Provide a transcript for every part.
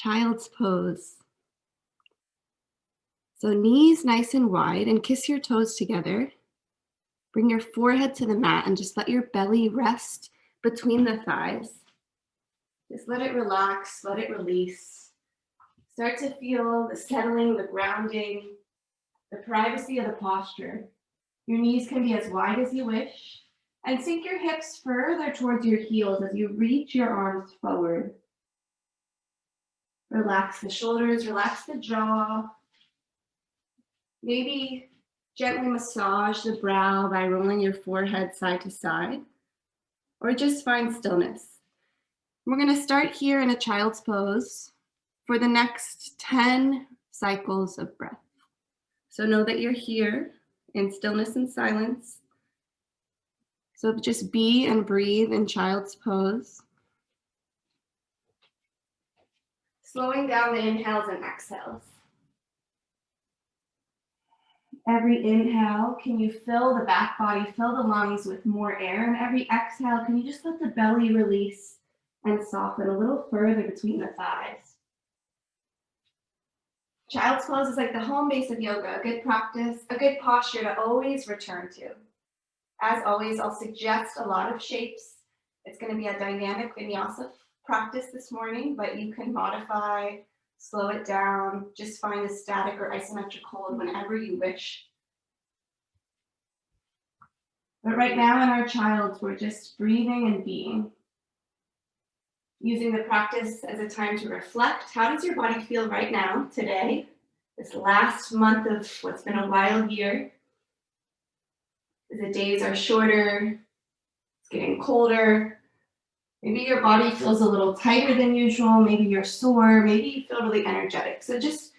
Child's pose. So knees nice and wide and kiss your toes together. Bring your forehead to the mat and just let your belly rest between the thighs. Just let it relax, let it release. Start to feel the settling, the grounding, the privacy of the posture. Your knees can be as wide as you wish, and sink your hips further towards your heels as you reach your arms forward. Relax the shoulders, relax the jaw. Maybe gently massage the brow by rolling your forehead side to side, or just find stillness. We're going to start here in a child's pose for the next 10 cycles of breath. So know that you're here in stillness and silence. So just be and breathe in child's pose. Slowing down the inhales and exhales. Every inhale, can you fill the back body, fill the lungs with more air? And every exhale, can you just let the belly release and soften a little further between the thighs? Child's pose is like the home base of yoga, a good practice, a good posture to always return to. As always, I'll suggest a lot of shapes. It's going to be a dynamic vinyasa practice this morning, but you can modify, slow it down, just find a static or isometric hold whenever you wish. But right now in our child's, we're just breathing and being. Using the practice as a time to reflect. How does your body feel right now, today, this last month of what's been a wild year? The days are shorter, it's getting colder. Maybe your body feels a little tighter than usual. Maybe you're sore. Maybe you feel really energetic. So just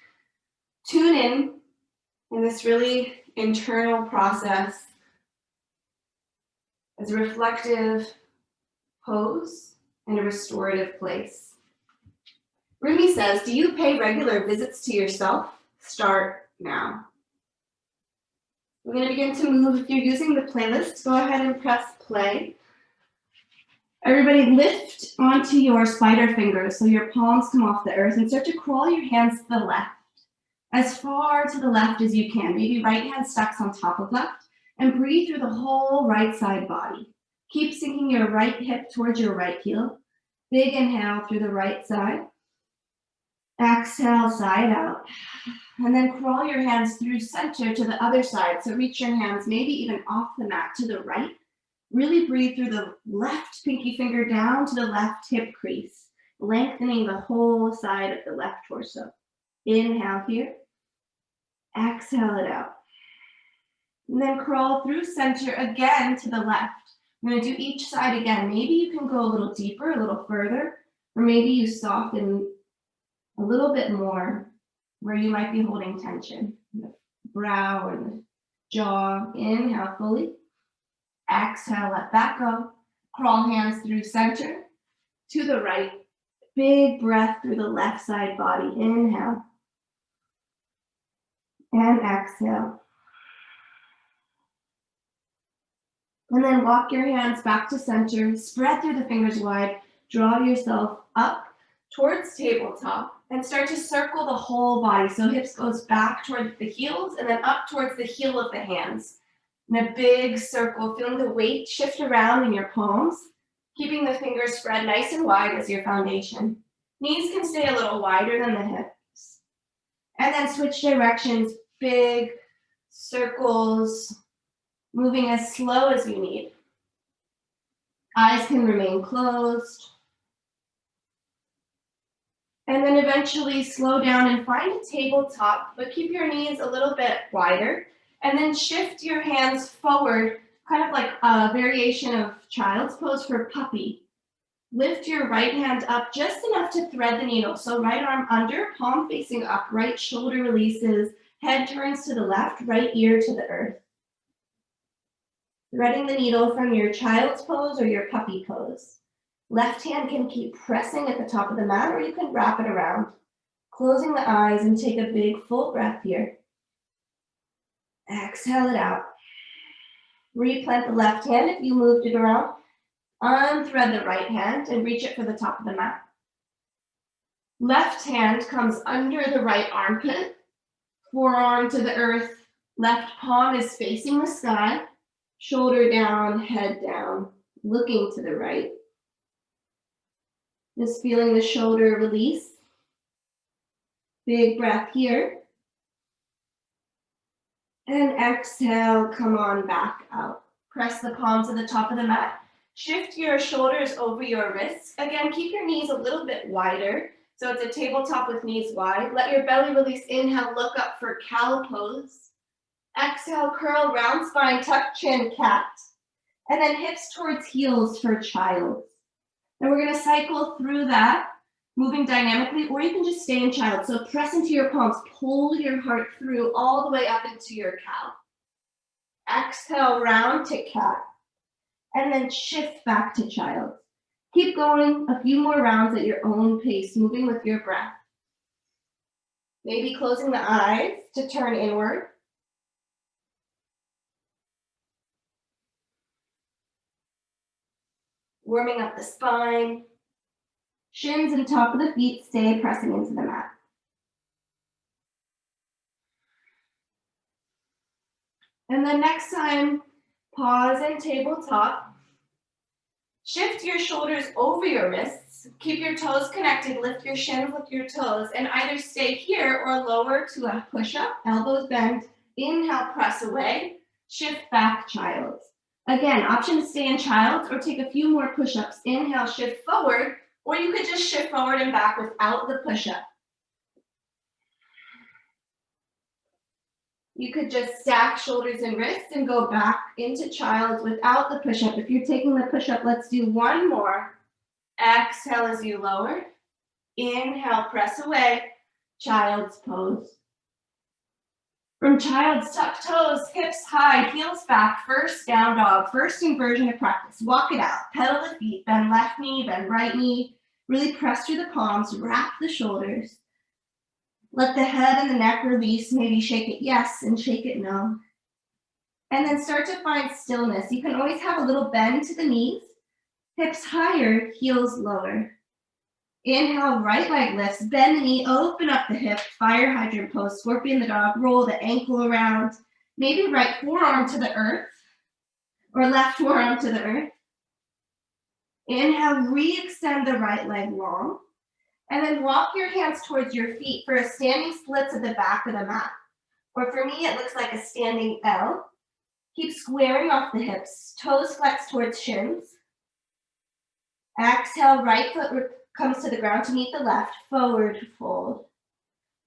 tune in this really internal process as a reflective pose and a restorative place. Rumi says, do you pay regular visits to yourself? Start now. We're going to begin to move. If you're using the playlist, go ahead and press play. Everybody lift onto your spider fingers so your palms come off the earth and start to crawl your hands to the left, as far to the left as you can. Maybe right hand stacks on top of left, and breathe through the whole right side body. Keep sinking your right hip towards your right heel. Big inhale through the right side. Exhale, side out. And then crawl your hands through center to the other side. So reach your hands maybe even off the mat to the right. Really breathe through the left pinky finger down to the left hip crease, lengthening the whole side of the left torso. Inhale here. Exhale it out. And then crawl through center again to the left. I'm going to do each side again. Maybe you can go a little deeper, a little further, or maybe you soften a little bit more where you might be holding tension. The brow and the jaw. Inhale fully. Exhale, let that go. Crawl hands through center to the right. Big breath through the left side body. Inhale. And exhale. And then walk your hands back to center. Spread through the fingers wide. Draw yourself up towards tabletop and start to circle the whole body. So hips goes back towards the heels and then up towards the heel of the hands. In a big circle, feeling the weight shift around in your palms, keeping the fingers spread nice and wide as your foundation. Knees can stay a little wider than the hips. And then switch directions, big circles, moving as slow as you need. Eyes can remain closed. And then eventually slow down and find a tabletop, but keep your knees a little bit wider. And then shift your hands forward, kind of like a variation of child's pose for puppy. Lift your right hand up just enough to thread the needle. So right arm under, palm facing up, right shoulder releases, head turns to the left, right ear to the earth. Threading the needle from your child's pose or your puppy pose. Left hand can keep pressing at the top of the mat, or you can wrap it around. Closing the eyes and take a big full breath here. Exhale it out. Replant the left hand if you moved it around. Unthread the right hand and reach it for the top of the mat. Left hand comes under the right armpit, forearm to the earth, left palm is facing the sky, shoulder down, head down, looking to the right. Just feeling the shoulder release. Big breath here. And exhale, come on back out. Press the palms to the top of the mat. Shift your shoulders over your wrists. Again, keep your knees a little bit wider. So it's a tabletop with knees wide. Let your belly release. Inhale, look up for cow pose. Exhale, curl, round spine, tuck chin, cat. And then hips towards heels for child. And we're gonna cycle through that, moving dynamically, or you can just stay in child. So press into your palms, pull your heart through all the way up into your cow. Exhale, round to cat. And then shift back to child. Keep going a few more rounds at your own pace, moving with your breath. Maybe closing the eyes to turn inward. Warming up the spine. Shins and top of the feet stay pressing into the mat. And then next time, pause in tabletop. Shift your shoulders over your wrists. Keep your toes connected. Lift your shins, lift your toes, and either stay here or lower to a push-up. Elbows bend. Inhale, press away. Shift back, child. Again, option to stay in child or take a few more push-ups. Inhale, shift forward, or you could just shift forward and back without the push-up. You could just stack shoulders and wrists and go back into child without the push-up. If you're taking the push-up, let's do one more. Exhale as you lower. Inhale, press away. Child's pose. From child's tuck toes, hips high, heels back, first down dog, first inversion of practice. Walk it out, pedal the feet, bend left knee, bend right knee. Really press through the palms, wrap the shoulders. Let the head and the neck release, maybe shake it yes and shake it no. And then start to find stillness. You can always have a little bend to the knees, hips higher, heels lower. Inhale, right leg lifts, bend the knee, open up the hip, fire hydrant pose, scorpion the dog, roll the ankle around, maybe right forearm to the earth, or left forearm to the earth. Inhale, re-extend the right leg long. And then walk your hands towards your feet for a standing split to the back of the mat. Or for me, it looks like a standing L. Keep squaring off the hips, toes flex towards shins. Exhale, right foot comes to the ground to meet the left, forward fold.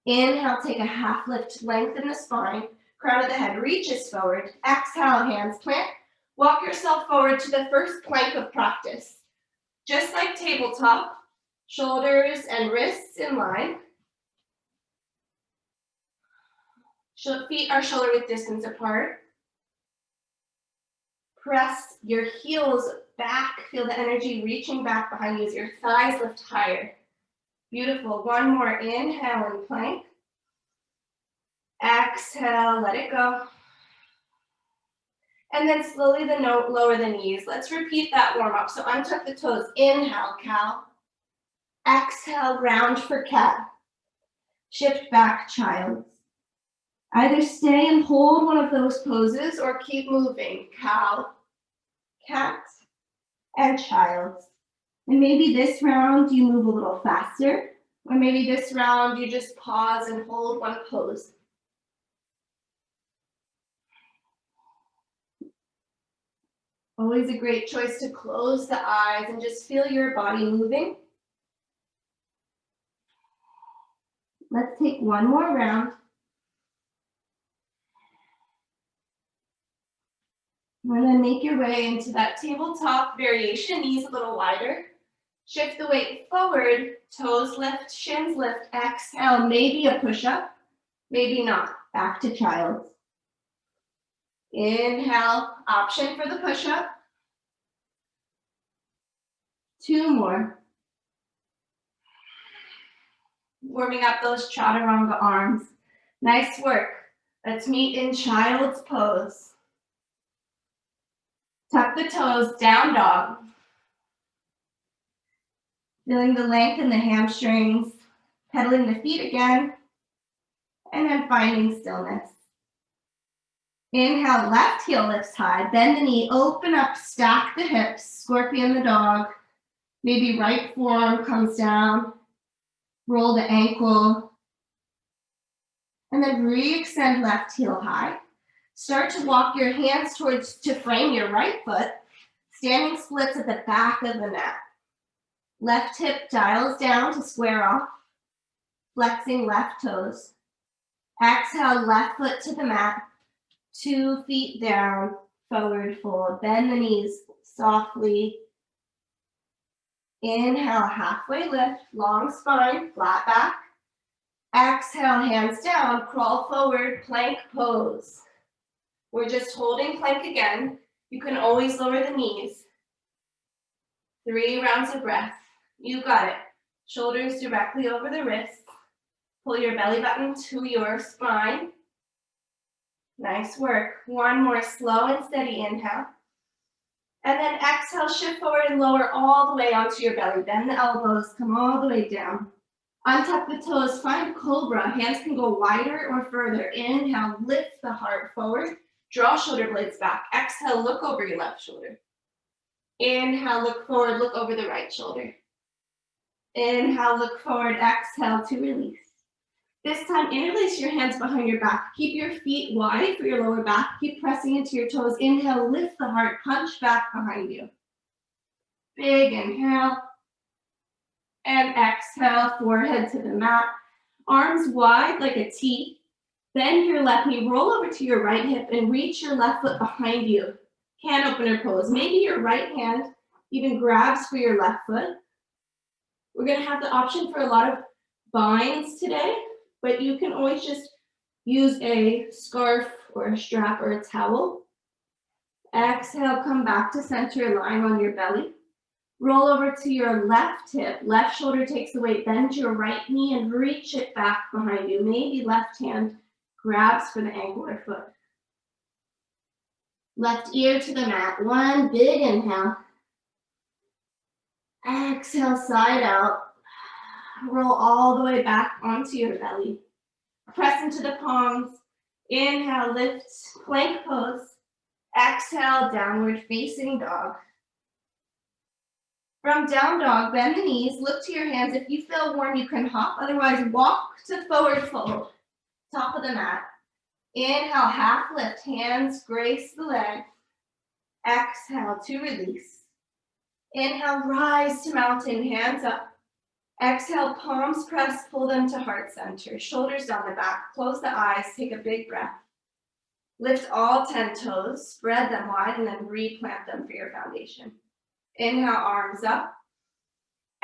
Inhale, take a half lift, lengthen the spine, crown of the head reaches forward. Exhale, hands plant. Walk yourself forward to the first plank of practice. Just like tabletop, shoulders and wrists in line. Feet are shoulder width distance apart. Press your heels back. Feel the energy reaching back behind you as your thighs lift higher. Beautiful. One more inhale and plank. Exhale, let it go. And then slowly lower the knees. Let's repeat that warm up. So untuck the toes. Inhale, cow. Exhale, round for cat. Shift back, child. Either stay and hold one of those poses or keep moving. Cow, cat, and child. And maybe this round you move a little faster, or maybe this round you just pause and hold one pose. Always a great choice to close the eyes and just feel your body moving. Let's take one more round. And then make your way into that tabletop variation, knees a little wider. Shift the weight forward, toes lift, shins lift, exhale, maybe a push-up, maybe not. Back to child. Inhale, option for the push-up. Two more. Warming up those chaturanga arms. Nice work. Let's meet in child's pose. Tuck the toes, down dog. Feeling the length in the hamstrings. Pedaling the feet again, and then finding stillness. Inhale, left heel lifts high, bend the knee, open up, stack the hips, scorpion the dog. Maybe right forearm comes down, roll the ankle, and then re-extend left heel high. Start to walk your hands to frame your right foot, standing splits at the back of the mat. Left hip dials down to square off, flexing left toes. Exhale, left foot to the mat, 2 feet down, forward fold. Bend the knees softly. Inhale, halfway lift, long spine, flat back. Exhale, hands down, crawl forward, plank pose. We're just holding plank again. You can always lower the knees. 3 rounds of breath. You got it. Shoulders directly over the wrists. Pull your belly button to your spine. Nice work. One more slow and steady inhale. And then exhale, shift forward and lower all the way onto your belly. Bend the elbows, come all the way down. Untuck the toes, find cobra. Hands can go wider or further. Inhale, lift the heart forward. Draw shoulder blades back. Exhale, look over your left shoulder. Inhale, look forward, look over the right shoulder. Inhale, look forward, exhale to release. This time, interlace your hands behind your back. Keep your feet wide for your lower back. Keep pressing into your toes. Inhale, lift the heart, punch back behind you. Big inhale. And exhale, forehead to the mat. Arms wide like a T. Bend your left knee, roll over to your right hip and reach your left foot behind you. Can opener pose. Maybe your right hand even grabs for your left foot. We're gonna have the option for a lot of binds today, but you can always just use a scarf or a strap or a towel. Exhale, come back to center, lying on your belly. Roll over to your left hip, left shoulder takes the weight, bend your right knee and reach it back behind you. Maybe left hand grabs for the ankle or foot. Left ear to the mat, 1 big inhale. Exhale, side out. Roll all the way back onto your belly. Press into the palms. Inhale, lift, plank pose. Exhale, downward facing dog. From down dog, bend the knees, look to your hands. If you feel warm, you can hop. Otherwise, walk to forward fold. Top of the mat. Inhale, half lift, hands grace the legs. Exhale to release. Inhale, rise to mountain, hands up. Exhale, palms press, pull them to heart center. Shoulders down the back, close the eyes, take a big breath. Lift all 10 toes, spread them wide, and then replant them for your foundation. Inhale, arms up.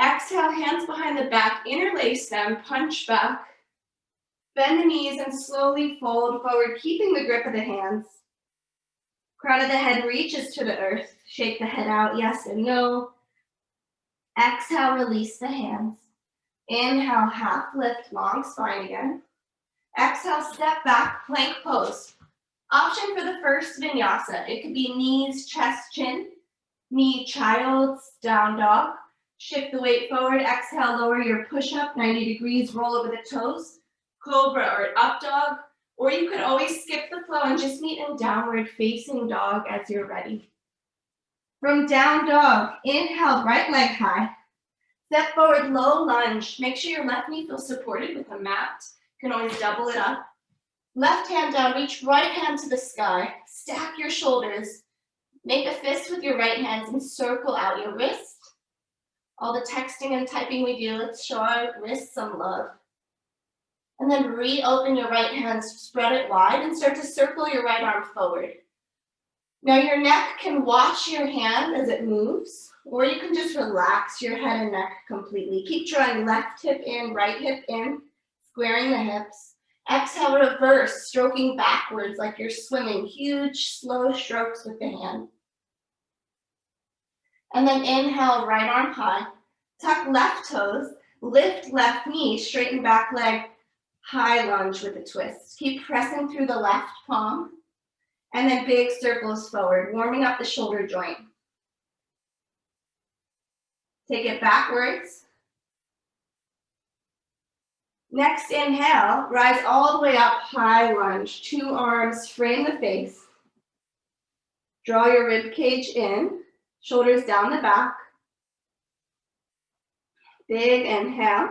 Exhale, hands behind the back, interlace them, punch back. Bend the knees and slowly fold forward, keeping the grip of the hands. Crown of the head reaches to the earth. Shake the head out, yes and no. Exhale, release the hands. Inhale, half lift, long spine again. Exhale, step back, plank pose. Option for the first vinyasa. It could be knees, chest, chin. Knee, child's, down dog. Shift the weight forward. Exhale, lower your push-up, 90 degrees, roll over the toes. Cobra or up dog. Or you could always skip the flow and just meet in downward facing dog as you're ready. From down dog, inhale, right leg high. Step forward, low lunge. Make sure your left knee feels supported with the mat. You can always double it up. Left hand down, reach right hand to the sky. Stack your shoulders. Make a fist with your right hands and circle out your wrist. All the texting and typing we do, let's show our wrists some love. And then reopen your right hand, spread it wide, and start to circle your right arm forward. Now your neck can watch your hand as it moves, or you can just relax your head and neck completely. Keep drawing left hip in, right hip in, squaring the hips. Exhale, reverse, stroking backwards like you're swimming. Huge, slow strokes with the hand. And then inhale, right arm high. Tuck left toes, lift left knee, straighten back leg, high lunge with a twist. Keep pressing through the left palm. And then big circles forward, warming up the shoulder joint. Take it backwards. Next inhale, rise all the way up, high lunge. 2 arms frame the face. Draw your rib cage in, shoulders down the back. Big inhale.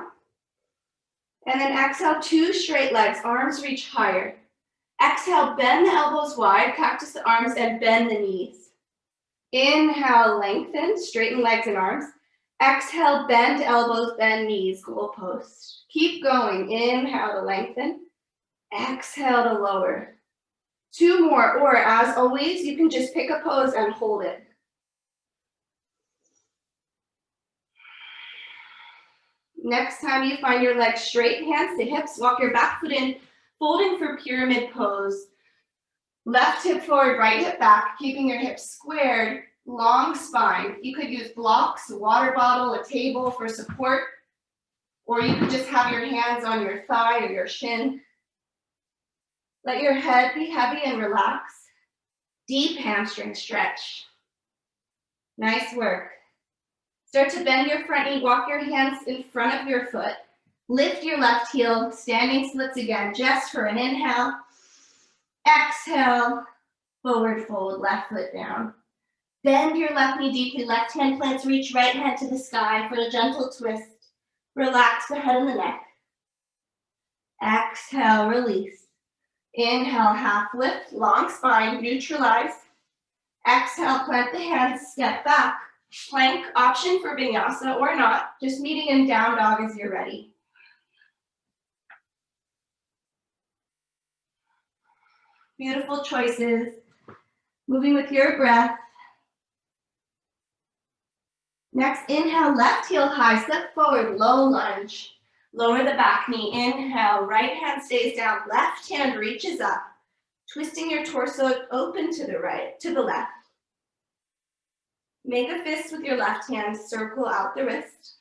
And then exhale, 2 straight legs, arms reach higher. Exhale, bend the elbows wide, cactus the arms, and bend the knees. Inhale, lengthen, straighten legs and arms. Exhale, bend elbows, bend knees, goalpost. Keep going. Inhale to lengthen. Exhale to lower. 2 more, or as always, you can just pick a pose and hold it. Next time you find your legs straight, hands to hips, walk your back foot in, folding for pyramid pose. Left hip forward, right hip back, keeping your hips squared, long spine. You could use blocks, a water bottle, a table for support, or you could just have your hands on your thigh or your shin. Let your head be heavy and relax. Deep hamstring stretch. Nice work. Start to bend your front knee, walk your hands in front of your foot. Lift your left heel, standing splits again, just for an inhale. Exhale, forward fold, left foot down. Bend your left knee deeply, left hand plants, reach right hand to the sky for a gentle twist. Relax the head and the neck. Exhale, release. Inhale, half lift, long spine, neutralize. Exhale, plant the hands, step back. Plank option for vinyasa or not, just meeting in down dog as you're ready. Beautiful choices. Moving with your breath. Next, inhale, left heel high, step forward, low lunge. Lower the back knee, inhale, right hand stays down, left hand reaches up. Twisting your torso open to the right, to the left. Make a fist with your left hand, circle out the wrist.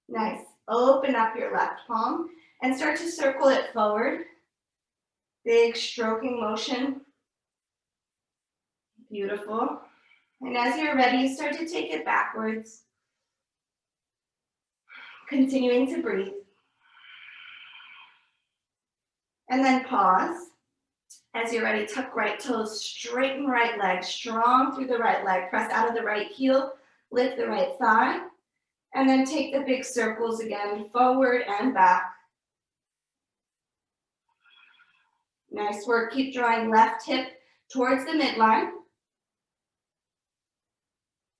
Nice. Open up your left palm and start to circle it forward. Big stroking motion. Beautiful. And as you're ready, start to take it backwards. Continuing to breathe. And then pause. As you're ready, tuck right toes, straighten right leg, strong through the right leg. Press out of the right heel, lift the right thigh. And then take the big circles again, forward and back. Nice work. Keep drawing left hip towards the midline.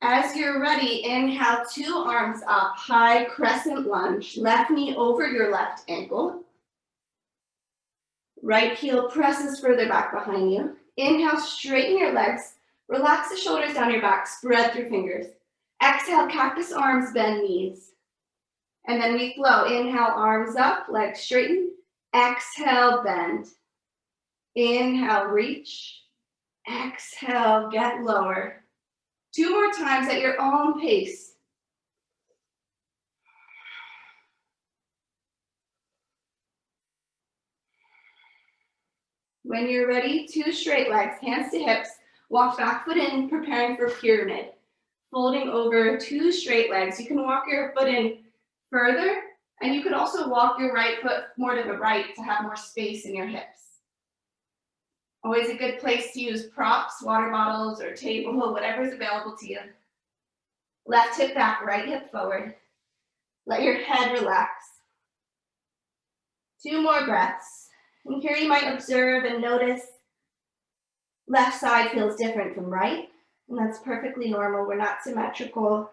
As you're ready, inhale, 2 arms up, high crescent lunge. Left knee over your left ankle. Right heel presses further back behind you. Inhale, straighten your legs. Relax the shoulders down your back, spread through fingers. Exhale, cactus arms, bend knees. And then we flow. Inhale, arms up, legs straighten. Exhale, bend. Inhale, reach. Exhale, get lower. 2 more times at your own pace. When you're ready, 2 straight legs, hands to hips. Walk back foot in, preparing for pyramid. Folding over 2 straight legs. You can walk your foot in further, and you could also walk your right foot more to the right to have more space in your hips. Always a good place to use props, water bottles, or table, whatever's available to you. Left hip back, right hip forward. Let your head relax. 2 more breaths. And here you might observe and notice left side feels different from right, and that's perfectly normal. We're not symmetrical.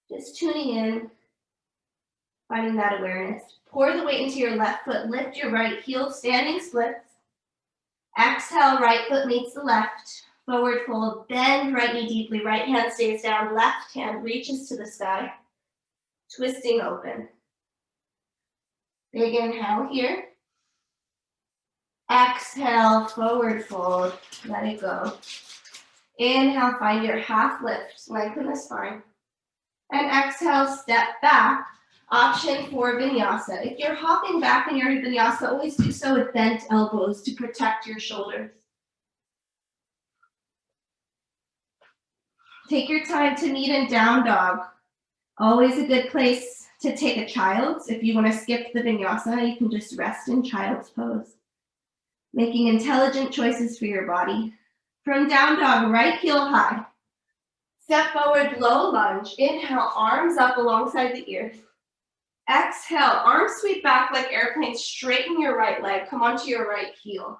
Just tuning in, finding that awareness. Pour the weight into your left foot, lift your right heel, standing splits. Exhale, right foot meets the left. Forward fold, bend right knee deeply, right hand stays down, left hand reaches to the sky. Twisting open. Big inhale here. Exhale, forward fold, let it go. Inhale, find your half lift, lengthen the spine. And exhale, step back, option for vinyasa. If you're hopping back in your vinyasa, always do so with bent elbows to protect your shoulders. Take your time to meet in down dog. Always a good place to take a child's. If you want to skip the vinyasa, you can just rest in child's pose. Making intelligent choices for your body. From down dog, right heel high. Step forward, low lunge. Inhale, arms up alongside the ears. Exhale, arms sweep back like airplanes. Straighten your right leg. Come onto your right heel.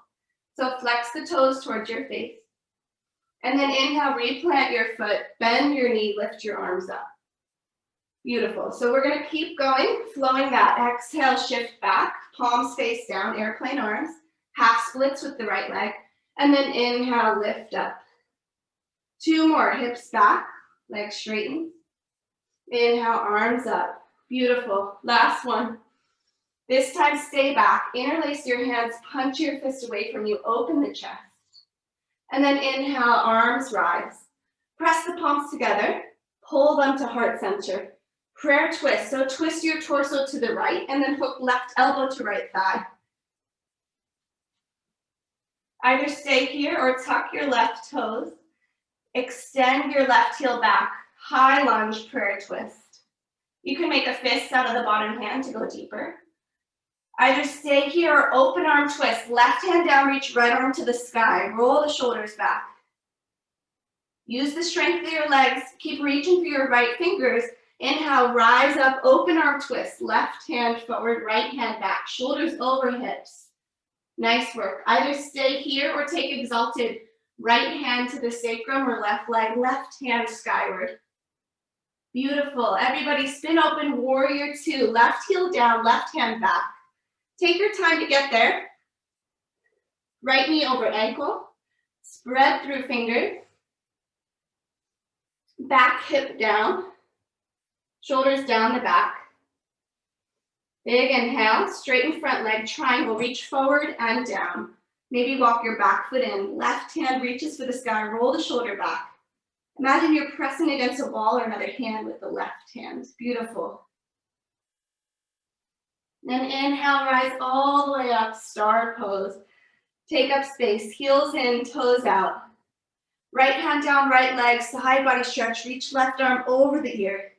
So flex the toes towards your face. And then inhale, replant your foot. Bend your knee, lift your arms up. Beautiful. So we're going to keep going, flowing that. Exhale, shift back. Palms face down, airplane arms. Half splits with the right leg. And then inhale, lift up. 2 more, hips back, legs straighten. Inhale, arms up. Beautiful. Last one. This time, stay back. Interlace your hands, punch your fist away from you, open the chest. And then inhale, arms rise. Press the palms together, pull them to heart center. Prayer twist, so twist your torso to the right and then hook left elbow to right thigh. Either stay here or tuck your left toes. Extend your left heel back. High lunge, prayer twist. You can make a fist out of the bottom hand to go deeper. Either stay here or open arm twist. Left hand down, reach right arm to the sky. Roll the shoulders back. Use the strength of your legs. Keep reaching for your right fingers. Inhale, rise up, open arm twist. Left hand forward, right hand back. Shoulders over hips. Nice work. Either stay here or take exalted. Right hand to the sacrum or left leg, left hand skyward. Beautiful. Everybody spin open, warrior 2. Left heel down, left hand back. Take your time to get there. Right knee over ankle. Spread through fingers. Back hip down. Shoulders down the back. Big inhale, straighten front leg, triangle, reach forward and down. Maybe walk your back foot in. Left hand reaches for the sky, roll the shoulder back. Imagine you're pressing against a wall or another hand with the left hand. Beautiful. Then inhale, rise all the way up, star pose. Take up space, heels in, toes out. Right hand down, right leg, side body stretch, reach left arm over the ear.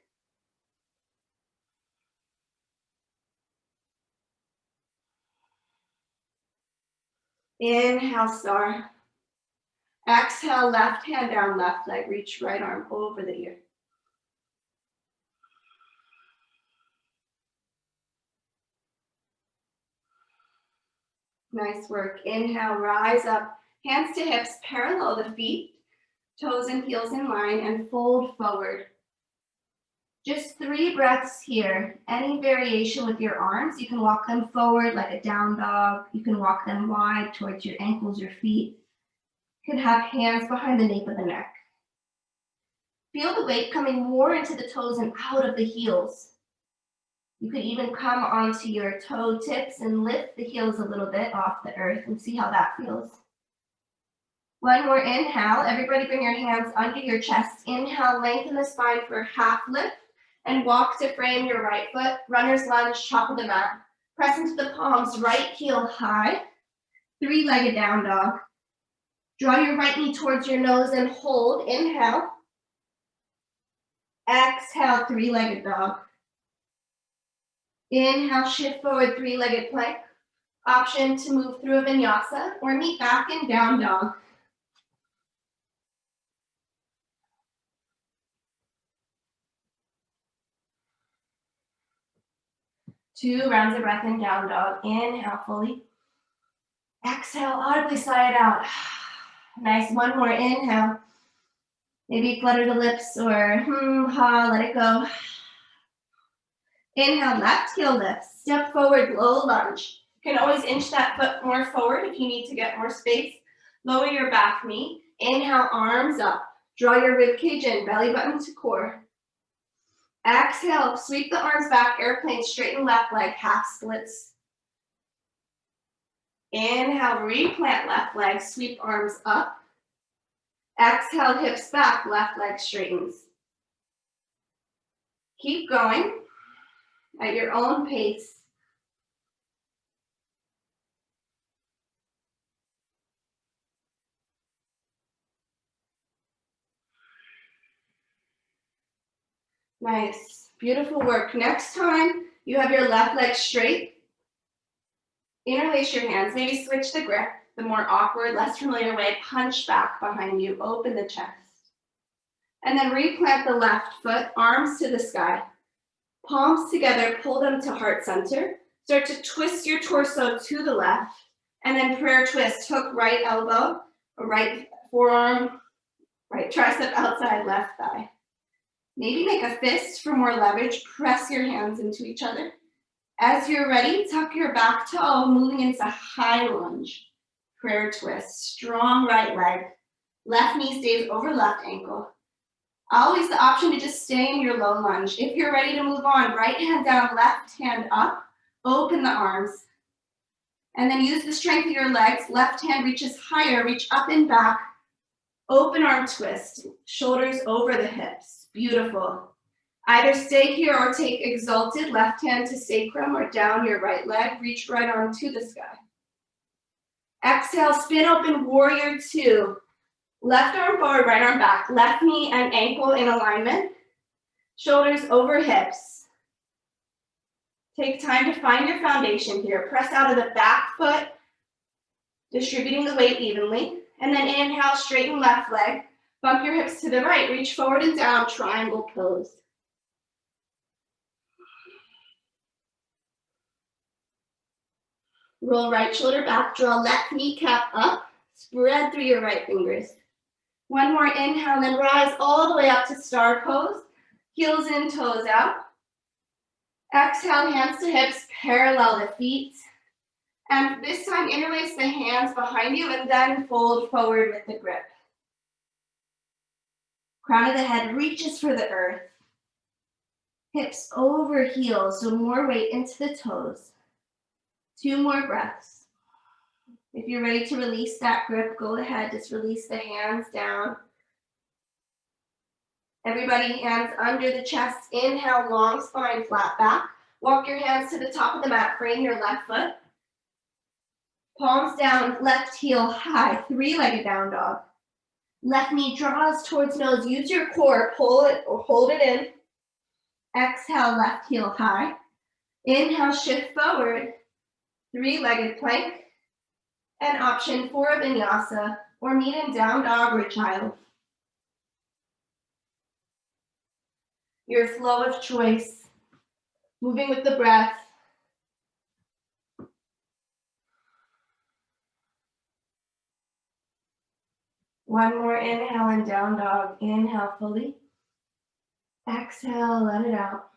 Inhale, star. Exhale, left hand down, left leg, reach right arm over the ear. Nice work. Inhale, rise up, hands to hips, parallel the feet, toes and heels in line, and fold forward. Just 3 breaths here. Any variation with your arms, you can walk them forward like a down dog. You can walk them wide towards your ankles or feet. You can have hands behind the nape of the neck. Feel the weight coming more into the toes and out of the heels. You could even come onto your toe tips and lift the heels a little bit off the earth and see how that feels. One more inhale. Everybody bring your hands under your chest. Inhale, lengthen the spine for half lift and walk to frame your right foot. Runner's lunge, top of the mat. Press into the palms, right heel high. 3-legged down dog. Draw your right knee towards your nose and hold. Inhale. Exhale, 3-legged dog. Inhale, shift forward, 3-legged plank. Option to move through a vinyasa or meet back in down dog. Two rounds of breath in down dog. Inhale fully. Exhale, audibly sigh it out. Nice, one more inhale. Maybe flutter the lips or ha, let it go. Inhale, left heel lifts. Step forward, low lunge. You can always inch that foot more forward if you need to get more space. Lower your back knee. Inhale, arms up. Draw your rib cage in, belly button to core. Exhale, sweep the arms back, airplane, straighten left leg, half splits. Inhale, replant left leg, sweep arms up. Exhale, hips back, left leg straightens. Keep going at your own pace. Nice, beautiful work. Next time you have your left leg straight, interlace your hands, maybe switch the grip, the more awkward, less familiar way, punch back behind you, open the chest. And then replant the left foot, arms to the sky. Palms together, pull them to heart center. Start to twist your torso to the left, and then prayer twist, hook right elbow, right forearm, right tricep outside, left thigh. Maybe make a fist for more leverage, press your hands into each other. As you're ready, tuck your back toe, moving into high lunge. Prayer twist, strong right leg. Left knee stays over left ankle. Always the option to just stay in your low lunge. If you're ready to move on, right hand down, left hand up, open the arms. And then use the strength of your legs. Left hand reaches higher, reach up and back. Open arm twist, shoulders over the hips. Beautiful. Either stay here or take exalted, left hand to sacrum or down your right leg. Reach right arm to the sky. Exhale, spin open, warrior two. Left arm forward, right arm back. Left knee and ankle in alignment. Shoulders over hips. Take time to find your foundation here. Press out of the back foot, distributing the weight evenly. And then inhale, straighten left leg. Bump your hips to the right. Reach forward and down, triangle pose. Roll right shoulder back, draw left kneecap up. Spread through your right fingers. One more inhale, then rise all the way up to star pose. Heels in, toes out. Exhale, hands to hips, parallel the feet. And this time, interlace the hands behind you and then fold forward with the grip. Crown of the head reaches for the earth. Hips over heels, so more weight into the toes. 2 more breaths. If you're ready to release that grip, go ahead, just release the hands down. Everybody, hands under the chest. Inhale, long spine, flat back. Walk your hands to the top of the mat, frame your left foot. Palms down, left heel high, 3-legged down dog. Left knee draws towards nose. Use your core, pull it or hold it in. Exhale, left heel high. Inhale, shift forward. 3-legged plank. And option for a vinyasa or meet in down dog or child. Your flow of choice, moving with the breath. One more inhale and down dog. Inhale fully. Exhale, let it out.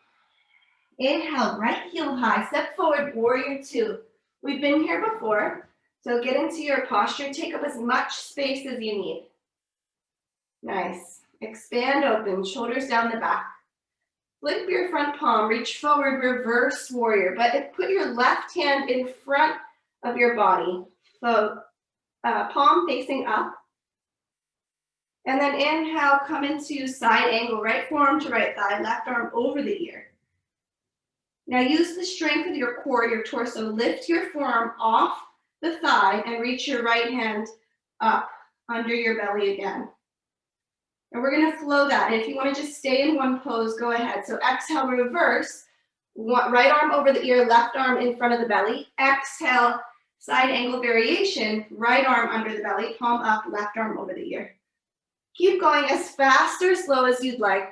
Inhale, right heel high. Step forward, warrior two. We've been here before, so get into your posture. Take up as much space as you need. Nice. Expand open, shoulders down the back. Flip your front palm, reach forward, reverse warrior, but put your left hand in front of your body. So palm facing up. And then inhale, come into side angle, right forearm to right thigh, left arm over the ear. Now use the strength of your core, your torso. Lift your forearm off the thigh and reach your right hand up under your belly again. And we're gonna flow that. And if you wanna just stay in one pose, go ahead. So exhale, reverse. Right arm over the ear, left arm in front of the belly. Exhale, side angle variation, right arm under the belly, palm up, left arm over the ear. Keep going as fast or slow as you'd like.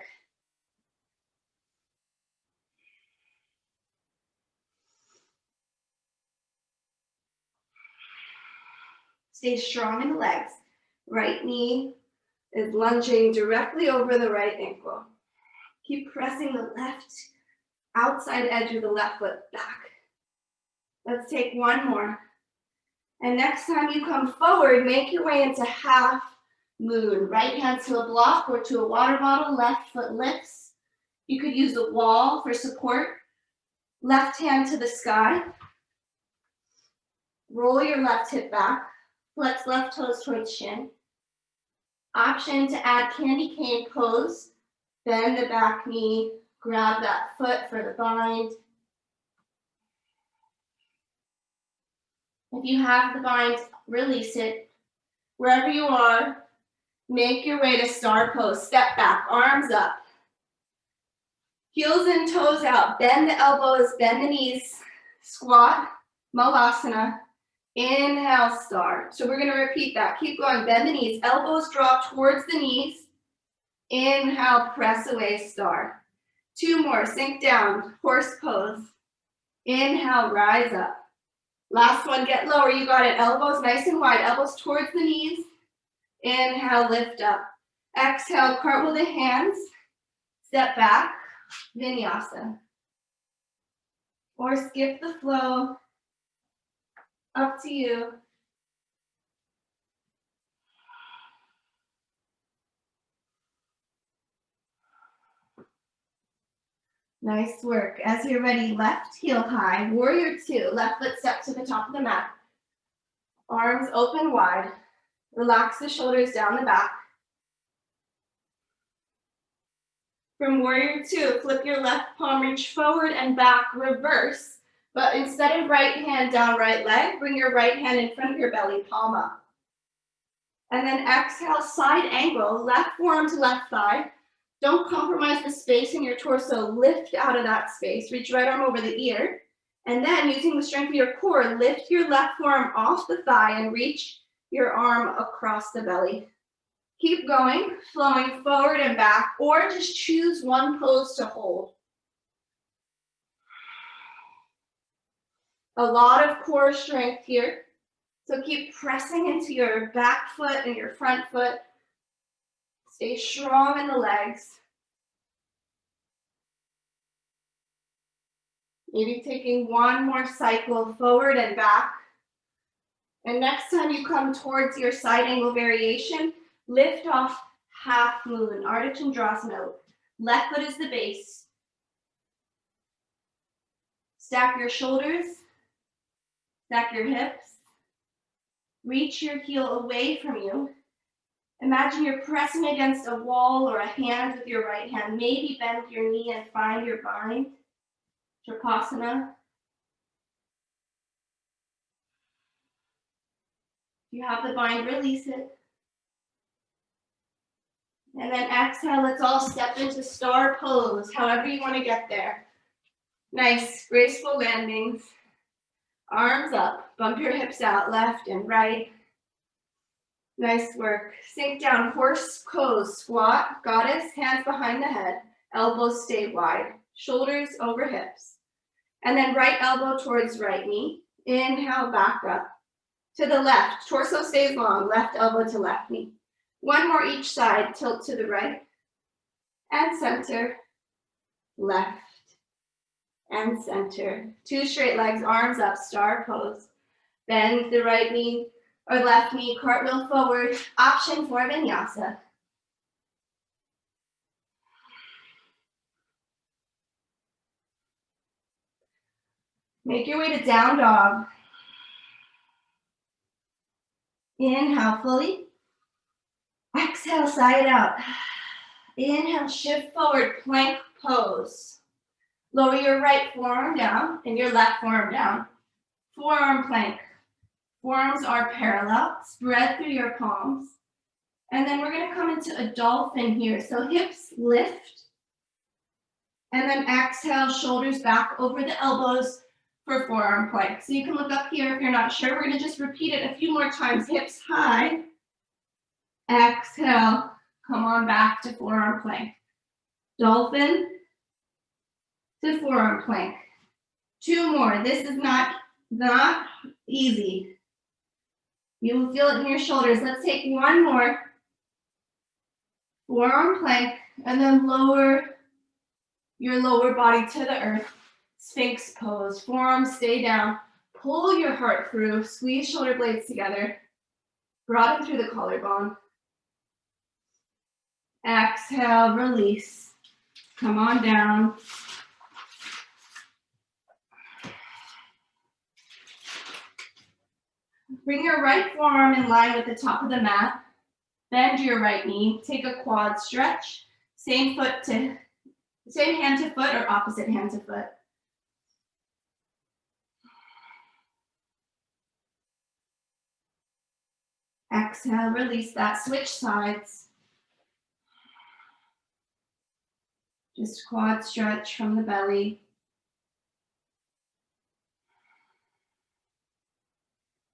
Stay strong in the legs. Right knee is lunging directly over the right ankle. Keep pressing the left outside edge of the left foot back. Let's take one more. And next time you come forward, make your way into half moon. Right hand to a block or to a water bottle, left foot lifts. You could use the wall for support. Left hand to the sky. Roll your left hip back. Flex left toes towards shin. Option to add candy cane pose. Bend the back knee. Grab that foot for the bind. If you have the bind, release it. Wherever you are, make your way to star pose. Step back, arms up. Heels and toes out. Bend the elbows, bend the knees. Squat, Malasana. Inhale, star. So we're going to repeat that. Keep going. Bend the knees. Elbows draw towards the knees. Inhale, press away, star. 2 more. Sink down. Horse pose. Inhale, rise up. Last one, get lower. You got it. Elbows nice and wide. Elbows towards the knees. Inhale, lift up. Exhale, cartwheel the hands. Step back. Vinyasa. Or skip the flow. Up to you. Nice work. As you're ready, left heel high. Warrior 2. Left foot step to the top of the mat. Arms open wide. Relax the shoulders down the back. From Warrior 2, flip your left palm, reach forward and back, reverse. But instead of right hand down right leg, bring your right hand in front of your belly, palm up. And then exhale, side angle, left forearm to left thigh. Don't compromise the space in your torso. Lift out of that space. Reach right arm over the ear. And then using the strength of your core, lift your left forearm off the thigh and reach your arm across the belly. Keep going, flowing forward and back, or just choose one pose to hold. A lot of core strength here. So keep pressing into your back foot and your front foot. Stay strong in the legs. Maybe taking one more cycle forward and back. And next time you come towards your side angle variation, lift off half moon, Ardha Chandrasana. Left foot is the base. Stack your shoulders, stack your hips. Reach your heel away from you. Imagine you're pressing against a wall or a hand with your right hand. Maybe bend your knee and find your bind. Shavasana. If you have the bind, release it. And then exhale, let's all step into star pose, however you want to get there. Nice, graceful landings. Arms up, bump your hips out, left and right. Nice work. Sink down, horse pose, squat, goddess, hands behind the head, elbows stay wide, shoulders over hips. And then right elbow towards right knee. Inhale, back up. To the left, torso stays long, left elbow to left knee. One more each side, tilt to the right. And center, left, and center. 2 straight legs, arms up, star pose. Bend the right knee or left knee, cartwheel forward, option for vinyasa. Make your way to down dog. Inhale fully. Exhale, side out. Inhale, shift forward, plank pose. Lower your right forearm down and your left forearm down. Forearm plank. Forearms are parallel. Spread through your palms. And then we're going to come into a dolphin here. So hips lift. And then exhale, shoulders back over the elbows for forearm plank. So you can look up here if you're not sure. We're going to just repeat it a few more times. Hips high. Exhale. Come on back to forearm plank. Dolphin to forearm plank. 2 more. This is not easy. You will feel it in your shoulders. Let's take 1 more. Forearm plank, and then lower your lower body to the earth. Sphinx pose. Forearms stay down. Pull your heart through. Squeeze shoulder blades together. Broaden through the collarbone. Exhale, release. Come on down. Bring your right forearm in line with the top of the mat. Bend your right knee. Take a quad stretch. Same hand to foot or opposite hand to foot. Exhale, release that. Switch sides. Just quad stretch from the belly.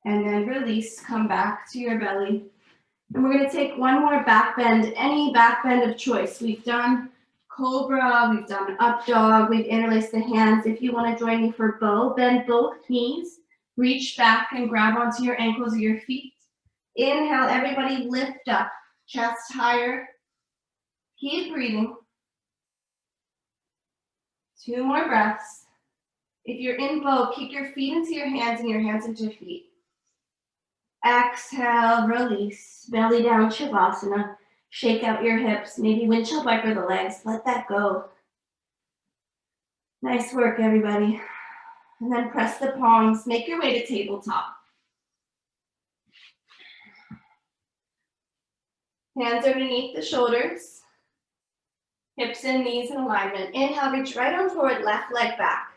And then release, come back to your belly. And we're gonna take one more back bend, any back bend of choice. We've done cobra, we've done up dog, we've interlaced the hands. If you wanna join me for bow, bend both knees, reach back and grab onto your ankles or your feet. Inhale, everybody lift up, chest higher. Keep breathing. 2 more breaths. If you're in bow, keep your feet into your hands and your hands into your feet. Exhale, release, belly down, Shavasana. Shake out your hips, maybe windshield wiper the legs, let that go. Nice work, everybody. And then press the palms, make your way to tabletop. Hands underneath the shoulders, hips and knees in alignment. Inhale, reach right arm forward, left leg back.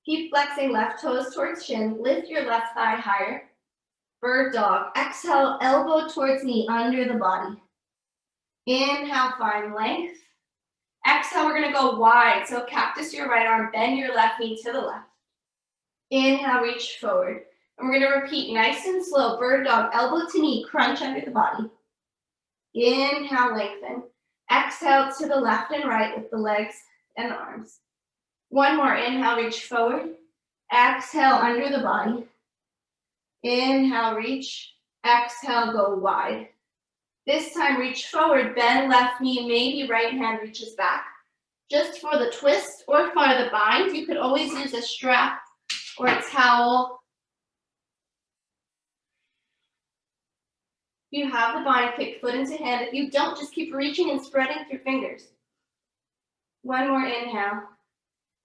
Keep flexing left toes towards shin, lift your left thigh higher. Bird dog. Exhale, elbow towards knee, under the body. Inhale, find length. Exhale, we're gonna go wide. So cactus your right arm, bend your left knee to the left. Inhale, reach forward. And we're gonna repeat nice and slow. Bird dog, elbow to knee, crunch under the body. Inhale, lengthen. Exhale to the left and right with the legs and the arms. One more, inhale, reach forward. Exhale, under the body. Inhale, reach. Exhale, go wide. This time, reach forward, bend left knee, maybe right hand reaches back. Just for the twist or for the bind, you could always use a strap or a towel. If you have the bind, kick foot into hand. If you don't, just keep reaching and spreading with your fingers. One more inhale.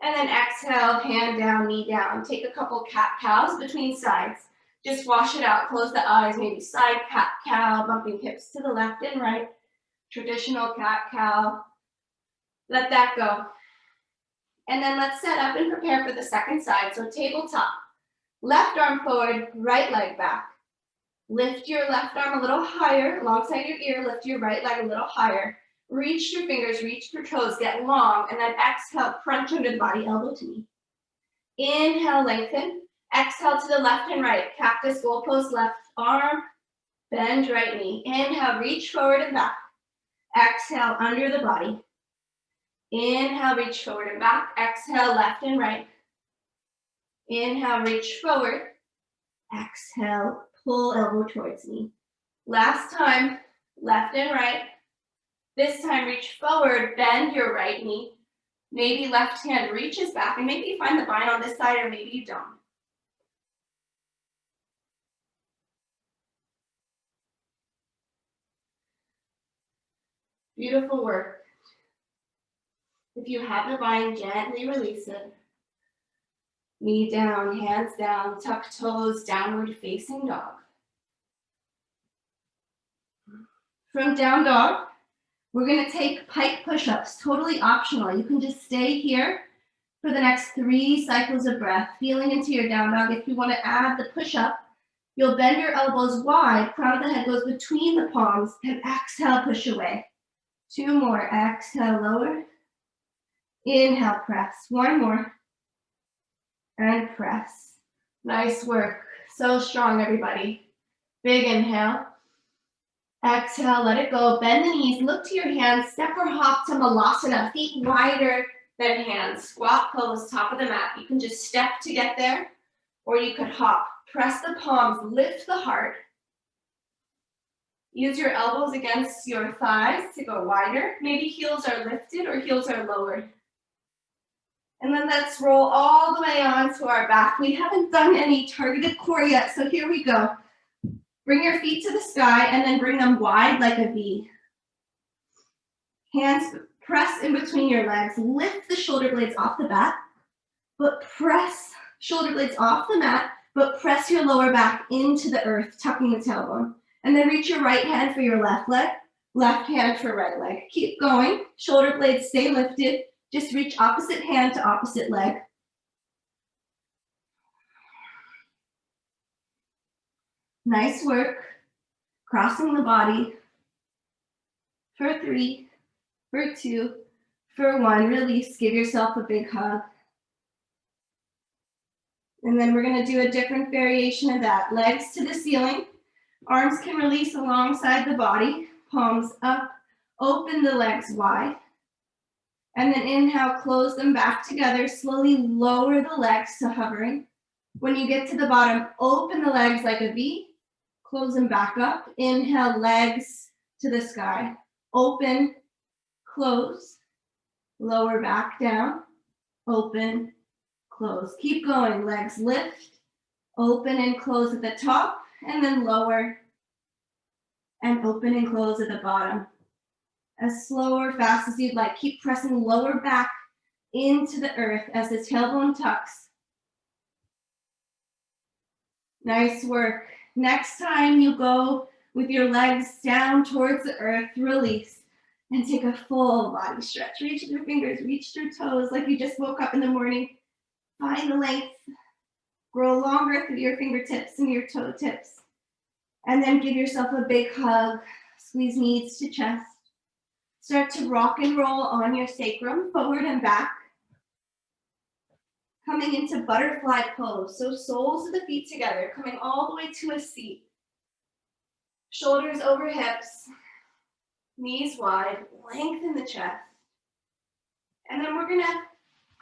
And then exhale, hand down, knee down. Take a couple cat-cows between sides. Just wash it out, close the eyes, maybe side cat-cow, bumping hips to the left and right. Traditional cat-cow. Let that go. And then let's set up and prepare for the second side. So tabletop. Left arm forward, right leg back. Lift your left arm a little higher, alongside your ear, lift your right leg a little higher. Reach your fingers, reach your toes, get long, and then exhale, crunch under the body, elbow to knee. Inhale, lengthen. Exhale to the left and right. Cactus, goalpost, left arm, bend right knee. Inhale, reach forward and back. Exhale, under the body. Inhale, reach forward and back. Exhale, left and right. Inhale, reach forward. Exhale, pull elbow towards knee. Last time, left and right. This time, reach forward, bend your right knee. Maybe left hand reaches back, and maybe you find the bind on this side, or maybe you don't. Beautiful work. If you have the bind, gently release it. Knee down, hands down, tuck toes, downward facing dog. From down dog, we're gonna take pike push-ups, totally optional. You can just stay here for the next 3 cycles of breath, feeling into your down dog. If you wanna add the push-up, you'll bend your elbows wide, crown of the head goes between the palms, and exhale, push away. 2 more, exhale, lower. Inhale, press. 1 more. And press. Nice work. So strong, everybody. Big inhale. Exhale, let it go. Bend the knees, look to your hands, step or hop to Malasana, feet wider than hands. Squat pose, top of the mat. You can just step to get there, or you could hop. Press the palms, lift the heart. Use your elbows against your thighs to go wider. Maybe heels are lifted or heels are lowered. And then let's roll all the way onto our back. We haven't done any targeted core yet, so here we go. Bring your feet to the sky and then bring them wide like a V. Hands press in between your legs. Lift the shoulder blades off the mat, but press shoulder blades off the mat, but press your lower back into the earth, tucking the tailbone. And then reach your right hand for your left leg, left hand for right leg. Keep going. Shoulder blades stay lifted. Just reach opposite hand to opposite leg. Nice work. Crossing the body. For 3, for 2, For one, release, give yourself a big hug. And then we're gonna do a different variation of that. Legs to the ceiling, arms can release alongside the body, palms up, open the legs wide. And then inhale, close them back together, slowly lower the legs to hovering. When you get to the bottom, open the legs like a V, close them back up. Inhale, legs to the sky. Open, close, lower back down, open, close. Keep going, legs lift, open and close at the top, and then lower and open and close at the bottom. As slow or fast as you'd like. Keep pressing lower back into the earth as the tailbone tucks. Nice work. Next time you go with your legs down towards the earth, release and take a full body stretch. Reach with your fingers, reach through toes like you just woke up in the morning. Find the length. Grow longer through your fingertips and your toe tips. And then give yourself a big hug. Squeeze knees to chest. Start to rock and roll on your sacrum, forward and back. Coming into butterfly pose. So soles of the feet together, coming all the way to a seat. Shoulders over hips, knees wide, lengthen the chest. And then we're gonna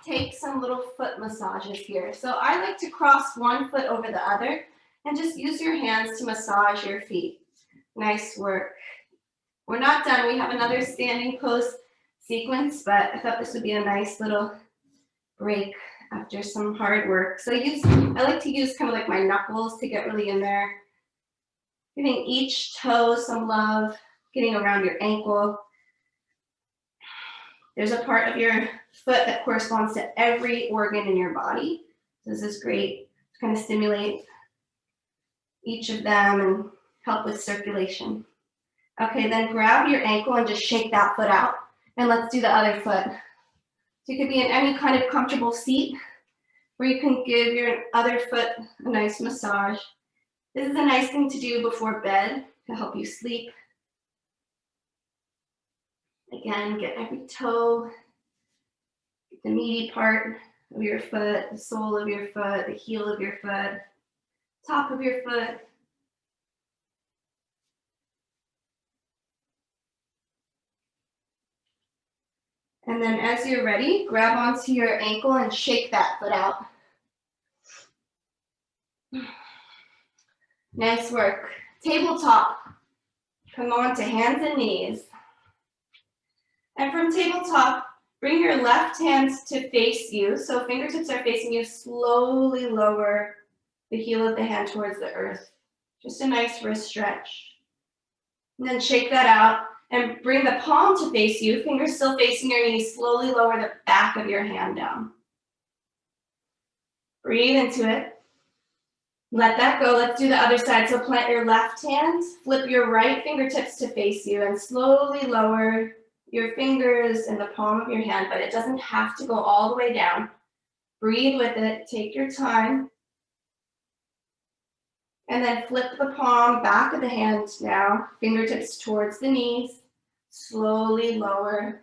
take some little foot massages here. So I like to cross one foot over the other and just use your hands to massage your feet. Nice work. We're not done. We have another standing pose sequence, but I thought this would be a nice little break after some hard work. So I like to use kind of like my knuckles to get really in there. Giving each toe some love, getting around your ankle. There's a part of your foot that corresponds to every organ in your body. So this is great to kind of stimulate each of them and help with circulation. Okay, then grab your ankle and just shake that foot out. And let's do the other foot. So you could be in any kind of comfortable seat where you can give your other foot a nice massage. This is a nice thing to do before bed to help you sleep. Again, get every toe, get the meaty part of your foot, the sole of your foot, the heel of your foot, top of your foot. And then as you're ready, grab onto your ankle and shake that foot out. Nice work. Tabletop. Come on to hands and knees. And from tabletop, bring your left hand to face you. So fingertips are facing you. Slowly lower the heel of the hand towards the earth. Just a nice wrist stretch. And then shake that out. And bring the palm to face you, fingers still facing your knees. Slowly lower the back of your hand down. Breathe into it. Let that go. Let's do the other side. So plant your left hand, flip your right fingertips to face you, and slowly lower your fingers in the palm of your hand, but it doesn't have to go all the way down. Breathe with it. Take your time. And then flip the palm back of the hand now, fingertips towards the knees, slowly lower.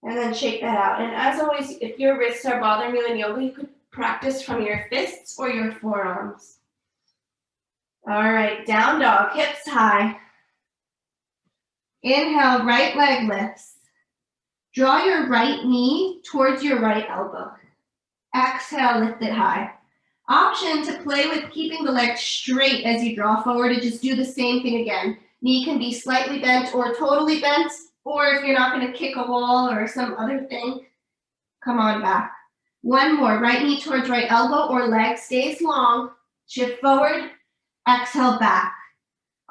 And then shake that out. And as always, if your wrists are bothering you in yoga, you could practice from your fists or your forearms. All right, down dog, hips high. Inhale, right leg lifts. Draw your right knee towards your right elbow. Exhale, lift it high. Option to play with keeping the leg straight as you draw forward and just do the same thing again. Knee can be slightly bent or totally bent, or if you're not going to kick a wall or some other thing, come on back. One more, right knee towards right elbow or leg stays long. Shift forward, exhale back.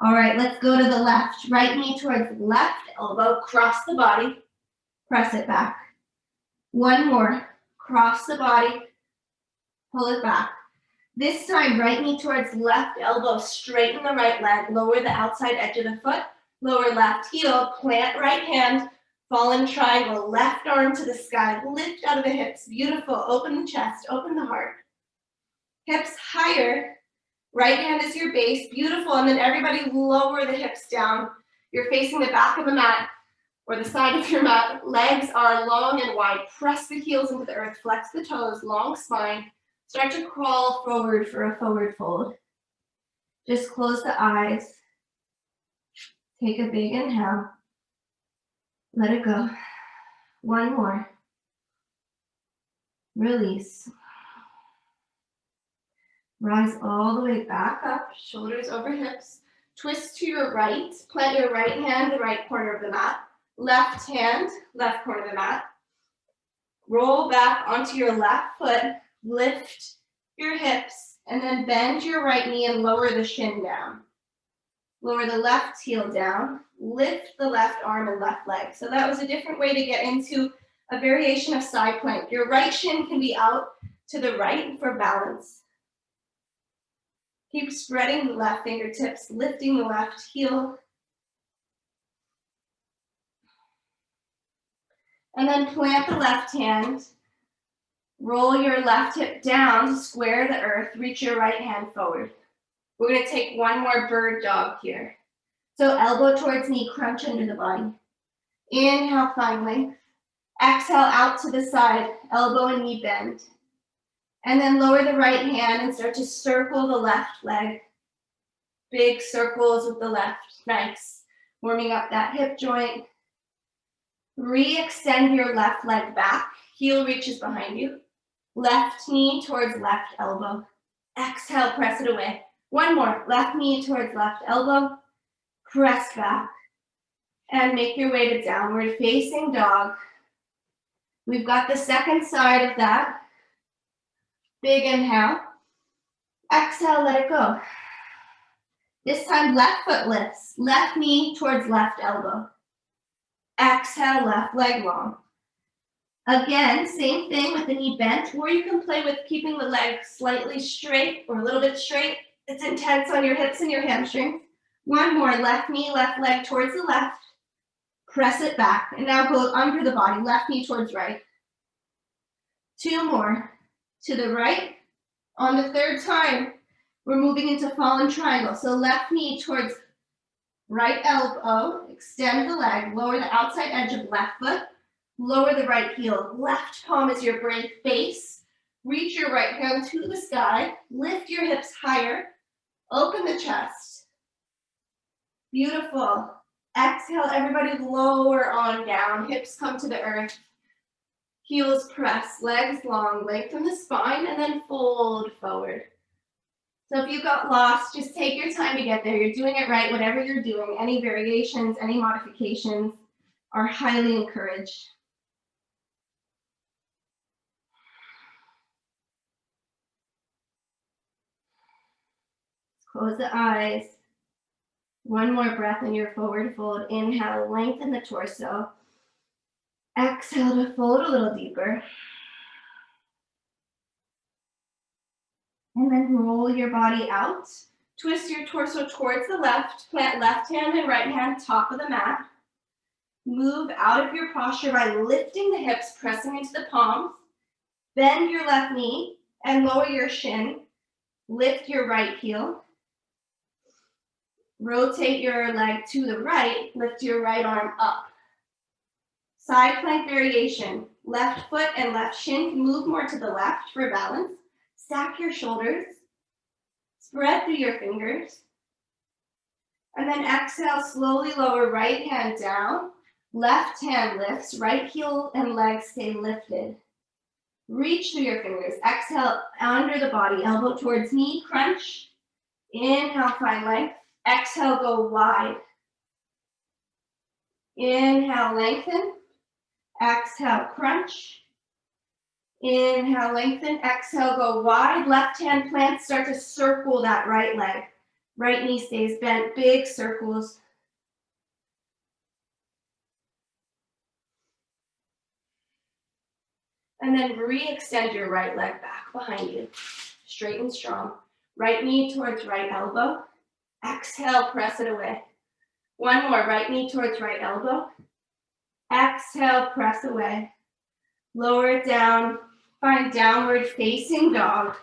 All right, let's go to the left. Right knee towards left elbow, cross the body, press it back. One more, cross the body, pull it back. This time, right knee towards left elbow, straighten the right leg, lower the outside edge of the foot, lower left heel, plant right hand, fallen triangle, left arm to the sky, lift out of the hips, beautiful, open the chest, open the heart. Hips higher, right hand is your base, beautiful, and then everybody lower the hips down. You're facing the back of the mat. or the side of your mat. Legs are long and wide. Press the heels into the earth. Flex the toes. Long spine. Start to crawl forward for a forward fold. Just close the eyes. Take a big inhale. Let it go. One more. Release. Rise all the way back up, shoulders over hips. Twist to your right. Plant your right hand, the right corner of the mat. Left hand, left corner of the mat. Roll back onto your left foot. Lift your hips, and then bend your right knee and lower the shin down. Lower the left heel down. Lift the left arm and left leg. So that was a different way to get into a variation of side plank. Your right shin can be out to the right for balance. Keep spreading the left fingertips, lifting the left heel. And then plant the left hand. Roll your left hip down to square the earth. Reach your right hand forward. We're going to take one more bird dog here. So elbow towards knee, crunch under the body. Inhale, find length. Exhale out to the side, elbow and knee bend. And then lower the right hand and start to circle the left leg. Big circles with the left, nice. Warming up that hip joint. Re-extend your left leg back. Heel reaches behind you. Left knee towards left elbow. Exhale, press it away. One more, left knee towards left elbow. Press back. And make your way to downward facing dog. We've got the second side of that. Big inhale. Exhale, let it go. This time, left foot lifts. Left knee towards left elbow. Exhale, left leg long. Again, same thing with the knee bent, or you can play with keeping the leg slightly straight or a little bit straight. It's intense on your hips and your hamstrings. One more, left knee, left leg towards the left. Press it back, and now go under the body, left knee towards right. Two more, to the right. On the third time, we're moving into fallen triangle. So left knee towards right elbow, extend the leg, lower the outside edge of left foot, lower the right heel. Left palm is your base. Reach your right hand to the sky, lift your hips higher, open the chest. Beautiful. Exhale, everybody lower on down, hips come to the earth. Heels press, legs long, lengthen the spine, and then fold forward. So if you got lost, just take your time to get there. You're doing it right, whatever you're doing. Any variations, any modifications are highly encouraged. Close the eyes. One more breath in your forward fold. Inhale, lengthen the torso. Exhale to fold a little deeper. And then roll your body out. Twist your torso towards the left. Plant left hand and right hand top of the mat. Move out of your posture by lifting the hips, pressing into the palms. Bend your left knee and lower your shin. Lift your right heel. Rotate your leg to the right. Lift your right arm up. Side plank variation. Left foot and left shin can move more to the left for balance. Stack your shoulders. Spread through your fingers. And then exhale, slowly lower right hand down. Left hand lifts. Right heel and leg stay lifted. Reach through your fingers. Exhale, under the body. Elbow towards knee, crunch. Inhale, find length. Exhale, go wide. Inhale, lengthen. Exhale, crunch. Inhale, lengthen. Exhale, go wide. Left hand plant, start to circle that right leg. Right knee stays bent, big circles. And then re-extend your right leg back behind you. Straight and strong. Right knee towards right elbow. Exhale, press it away. One more, right knee towards right elbow. Exhale, press away. Lower it down. Find downward facing dog.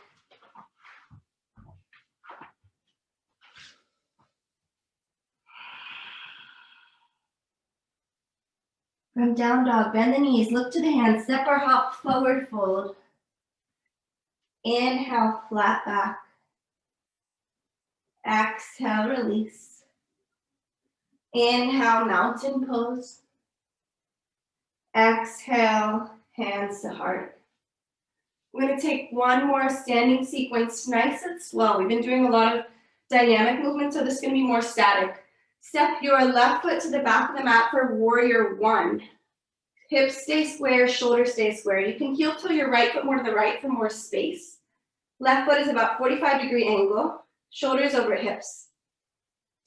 From down dog, bend the knees, look to the hands, step or hop, forward fold. Inhale, flat back. Exhale, release. Inhale, mountain pose. Exhale, hands to heart. We're going to take one more standing sequence, nice and slow. We've been doing a lot of dynamic movement, so this is going to be more static. Step your left foot to the back of the mat for warrior one. Hips stay square, shoulders stay square. You can heel toe your right foot more to the right for more space. Left foot is about 45-degree angle, shoulders over hips.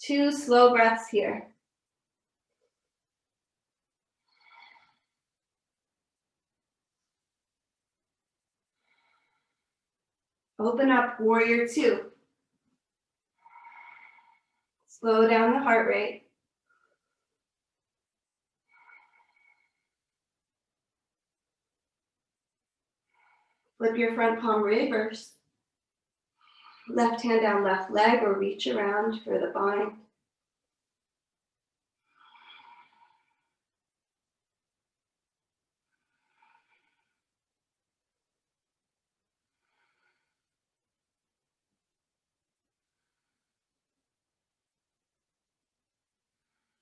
2 slow breaths here. Open up, warrior two. Slow down the heart rate. Flip your front palm, reverse. Left hand down left leg or reach around for the bind.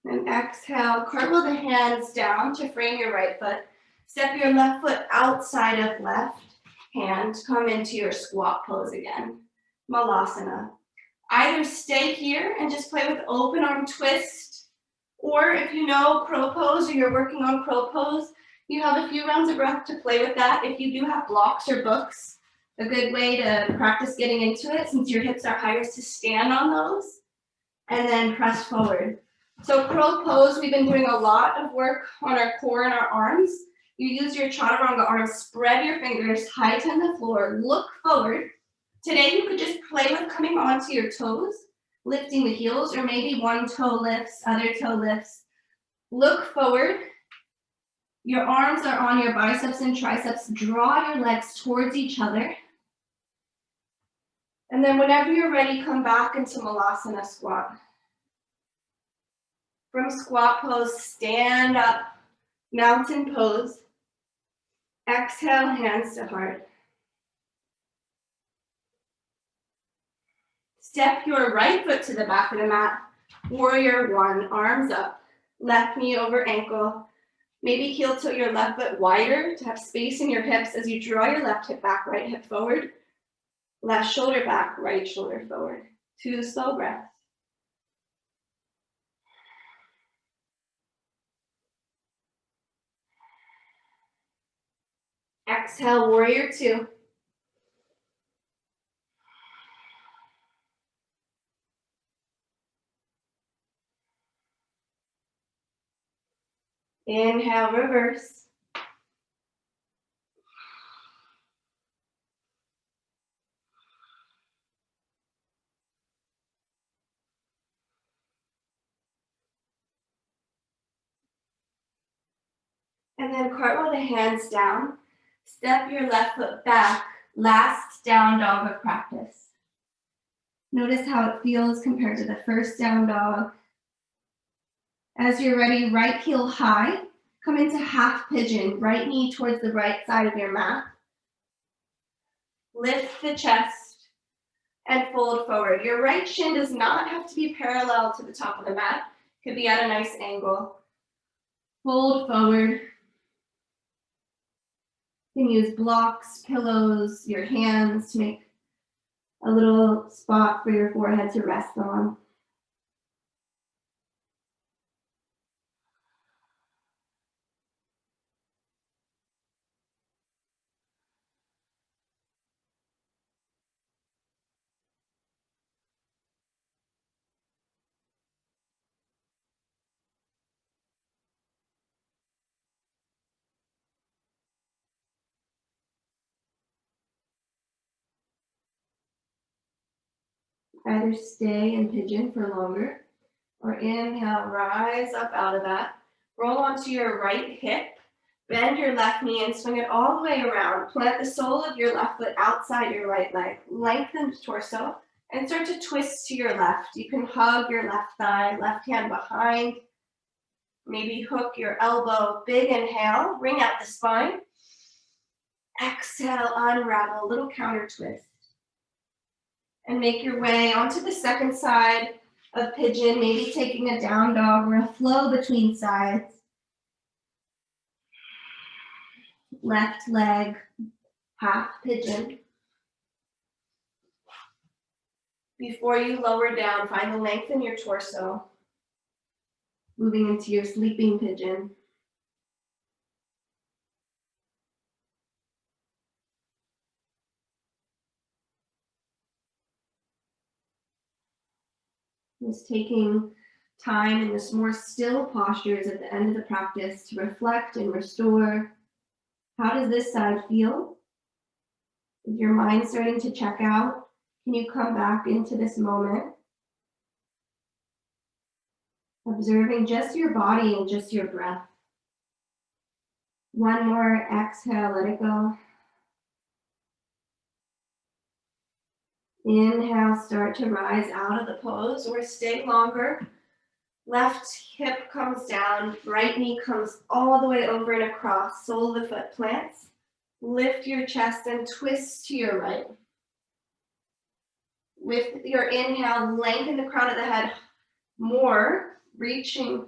And exhale, cartwheel the hands down to frame your right foot. Step your left foot outside of left hand. Come into your squat pose again. Malasana. Either stay here and just play with open arm twist, or if you know crow pose or you're working on crow pose, you have a few rounds of breath to play with that. If you do have blocks or books, a good way to practice getting into it, since your hips are higher, is to stand on those and then press forward. So crow pose, we've been doing a lot of work on our core and our arms. You use your chaturanga arms, spread your fingers, tighten the floor, look forward. Today you could just play with coming onto your toes, lifting the heels, or maybe one toe lifts, other toe lifts. Look forward. Your arms are on your biceps and triceps. Draw your legs towards each other. And then whenever you're ready, come back into Malasana squat. From squat pose, stand up, mountain pose. Exhale, hands to heart. Step your right foot to the back of the mat. Warrior one, arms up. Left knee over ankle. Maybe heel toe your left foot wider to have space in your hips as you draw your left hip back, right hip forward. Left shoulder back, right shoulder forward. 2 slow breaths. Exhale, warrior two. Inhale, reverse. And then cartwheel the hands down. Step your left foot back. Last down dog of practice. Notice how it feels compared to the first down dog. As you're ready, right heel high. Come into half pigeon, right knee towards the right side of your mat. Lift the chest and fold forward. Your right shin does not have to be parallel to the top of the mat. It could be at a nice angle. Fold forward. You can use blocks, pillows, your hands to make a little spot for your forehead to rest on. Either stay in pigeon for longer, or inhale, rise up out of that. Roll onto your right hip, bend your left knee and swing it all the way around. Plant the sole of your left foot outside your right leg. Lengthen the torso and start to twist to your left. You can hug your left thigh, left hand behind. Maybe hook your elbow, big inhale, bring out the spine. Exhale, unravel, little counter twist. And make your way onto the second side of pigeon, maybe taking a down dog or a flow between sides. Left leg, half pigeon. Before you lower down, find the length in your torso. Moving into your sleeping pigeon. Just taking time in this more still postures at the end of the practice to reflect and restore. How does this side feel? Is your mind starting to check out? Can you come back into this moment? Observing just your body and just your breath. One more exhale, let it go. Inhale, start to rise out of the pose or stay longer. Left hip comes down, right knee comes all the way over and across, sole of the foot plants. Lift your chest and twist to your right. With your inhale, lengthen the crown of the head more, reaching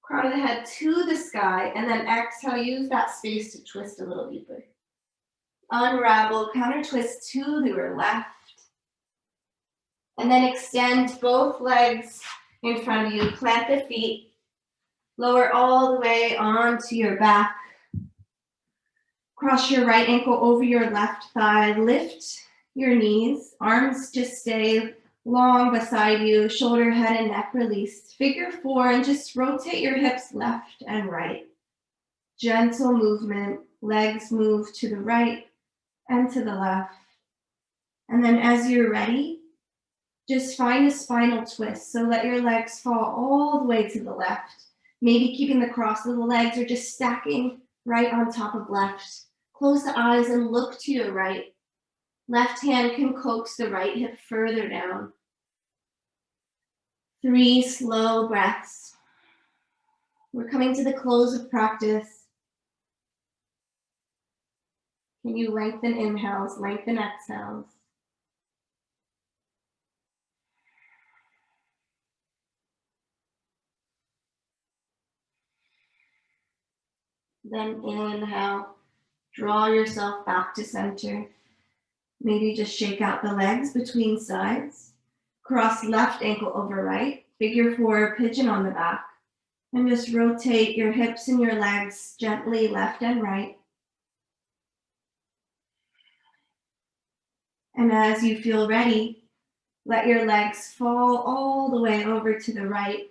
crown of the head to the sky, and then exhale, use that space to twist a little deeper. Unravel, counter twist to your left. And then extend both legs in front of you, plant the feet, lower all the way onto your back. Cross your right ankle over your left thigh, lift your knees, arms just stay long beside you, shoulder, head, and neck released. Figure four, and just rotate your hips left and right. Gentle movement, legs move to the right and to the left. And then as you're ready, just find a spinal twist. So let your legs fall all the way to the left. Maybe keeping the cross of the legs or just stacking right on top of left. Close the eyes and look to your right. Left hand can coax the right hip further down. 3 slow breaths. We're coming to the close of practice. Can you lengthen inhales, lengthen exhales? Then inhale, draw yourself back to center. Maybe just shake out the legs between sides. Cross left ankle over right. Figure four, pigeon on the back. And just rotate your hips and your legs gently left and right. And as you feel ready, let your legs fall all the way over to the right.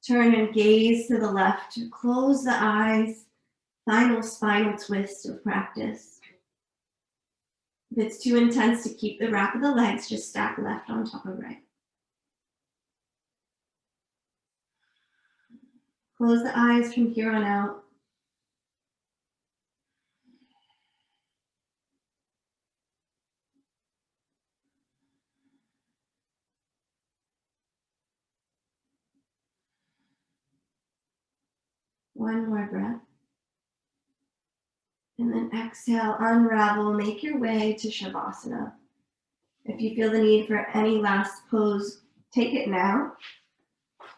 Turn and gaze to the left. Close the eyes. Final spinal twist of practice. If it's too intense to keep the wrap of the legs, just stack left on top of right. Close the eyes from here on out. One more breath. And then exhale, unravel, make your way to Shavasana. If you feel the need for any last pose, take it now.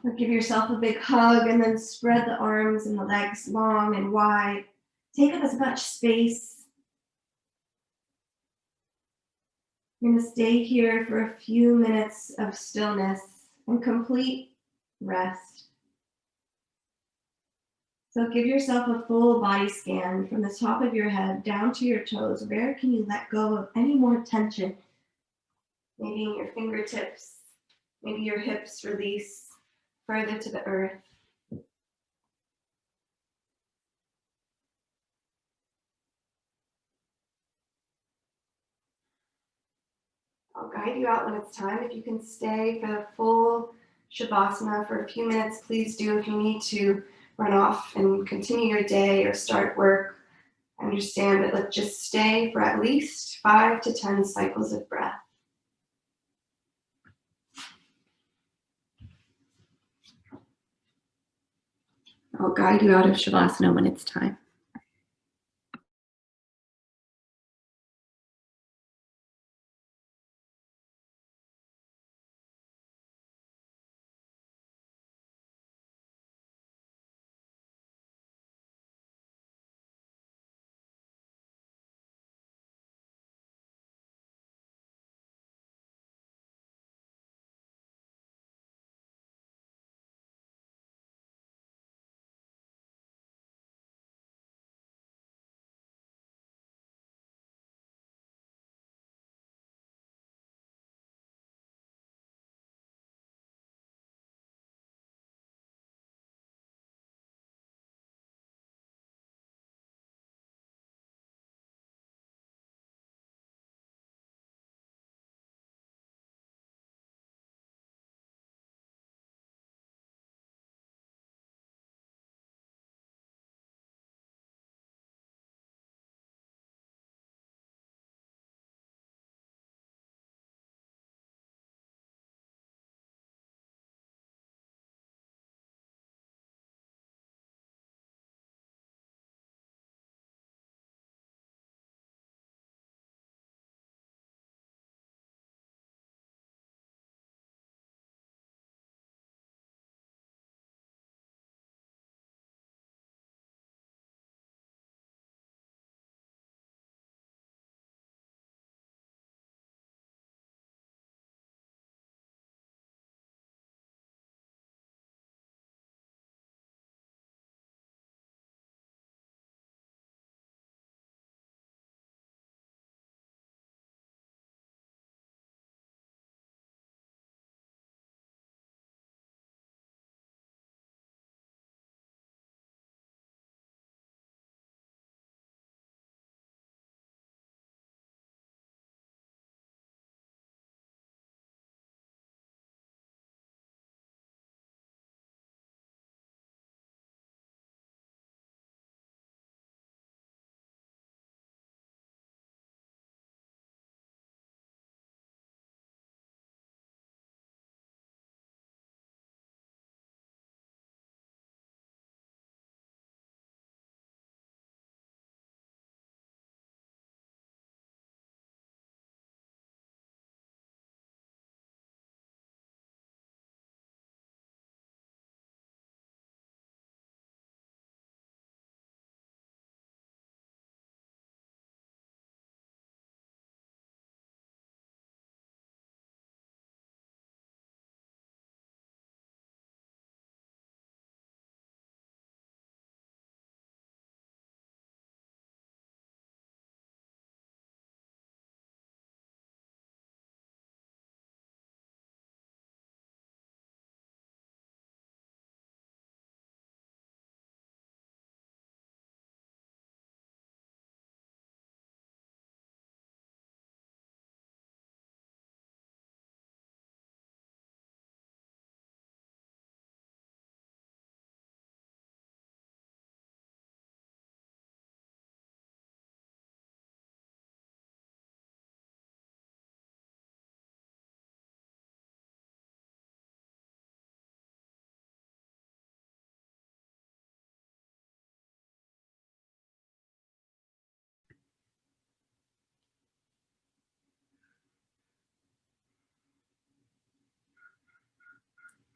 Or give yourself a big hug and then spread the arms and the legs long and wide. Take up as much space. You're going to stay here for a few minutes of stillness and complete rest. So give yourself a full body scan from the top of your head down to your toes. Where can you let go of any more tension? Maybe in your fingertips, maybe your hips release further to the earth. I'll guide you out when it's time. If you can stay for the full Shavasana for a few minutes, please do. If you need to run off and continue your day or start work, I understand, but let's just stay for at least 5 to 10 cycles of breath. I'll guide you out of Shavasana when it's time.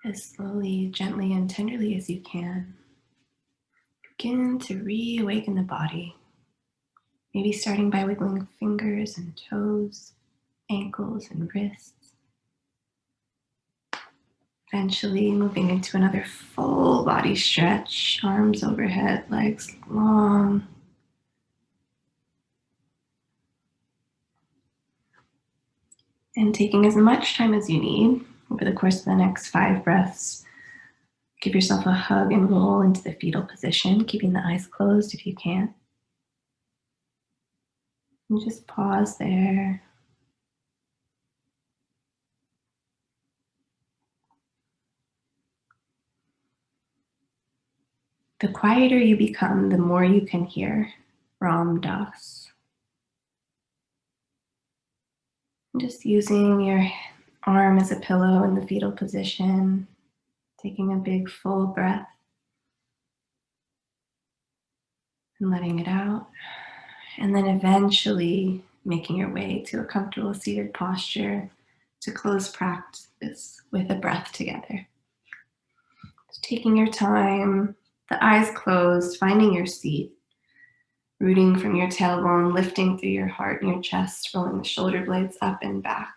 As slowly, gently, and tenderly as you can, begin to reawaken the body. Maybe starting by wiggling fingers and toes, ankles and wrists. Eventually moving into another full body stretch, arms overhead, legs long. And taking as much time as you need over the course of the next 5 breaths. Give yourself a hug and roll into the fetal position, keeping the eyes closed if you can. And just pause there. The quieter you become, the more you can hear Ram Das. And just using your arm as a pillow in the fetal position, taking a big full breath. and letting it out. And then eventually making your way to a comfortable seated posture to close practice with a breath together. So taking your time, the eyes closed, finding your seat, rooting from your tailbone, lifting through your heart and your chest, rolling the shoulder blades up and back.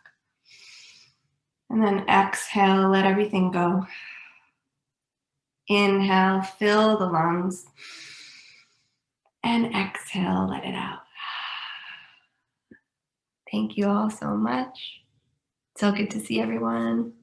And then exhale, let everything go. Inhale, fill the lungs. And exhale, let it out. Thank you all so much. So good to see everyone.